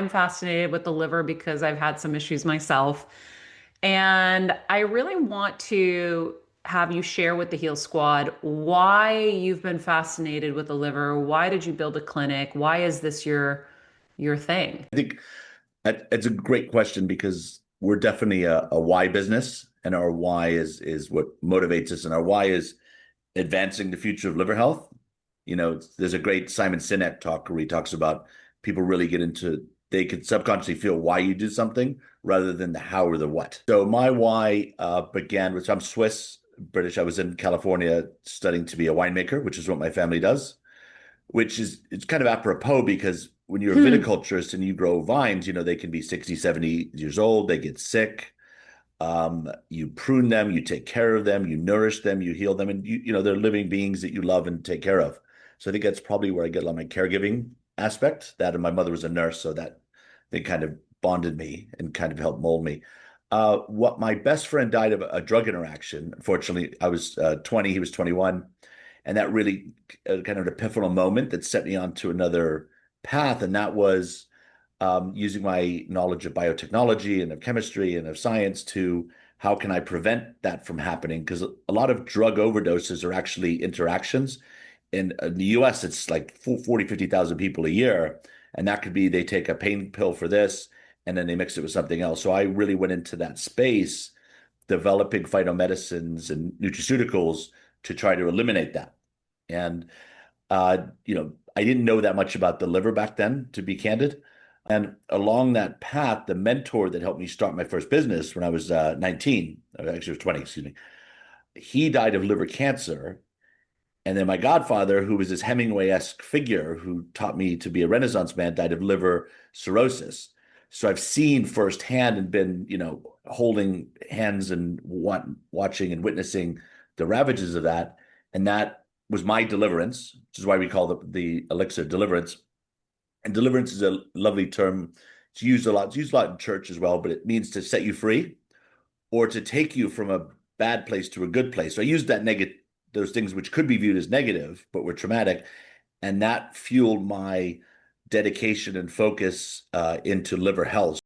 I'm fascinated with the liver because I've had some issues myself. And I really want to have you share with the Heal Squad why you've been fascinated with the liver. Why did you build a clinic? Why is this your thing? I think it's a great question because we're definitely a why business, and our why is what motivates us, and our why is advancing the future of liver health. There's a great Simon Sinek talk where he talks about people really get into they could subconsciously feel why you do something rather than the how or the what. So my why began with I'm Swiss British. I was in California studying to be a winemaker, which is what my family does, which is it's kind of apropos because when you're a Hmm. viticulturist and you grow vines, they can be 60, 70 years old, they get sick. You prune them, you take care of them, you nourish them, you heal them, and they're living beings that you love and take care of. So I think that's probably where I get a lot of my caregiving aspect. That and my mother was a nurse, so that they kind of bonded me and kind of helped mold me. What my best friend died of a drug interaction. Unfortunately, I was 20, he was 21, and that really kind of an epiphanal moment that set me onto another path, and that was using my knowledge of biotechnology and of chemistry and of science to how can I prevent that from happening? Because a lot of drug overdoses are actually interactions. In the US, it's like 40, 50,000 people a year. And that could be they take a pain pill for this and then they mix it with something else. So I really went into that space developing phytomedicines and nutraceuticals to try to eliminate that. And I didn't know that much about the liver back then, to be candid. And along that path, the mentor that helped me start my first business when I was 19, actually, I was 20, excuse me, he died of liver cancer. And then my godfather, who was this Hemingway-esque figure who taught me to be a Renaissance man, died of liver cirrhosis. So I've seen firsthand and been, holding hands and watching and witnessing the ravages of that. And that was my deliverance, which is why we call the elixir deliverance. And deliverance is a lovely term. It's used a lot. It's used a lot in church as well, but it means to set you free or to take you from a bad place to a good place. So I used that negative, those things which could be viewed as negative, but were traumatic. And that fueled my dedication and focus into liver health.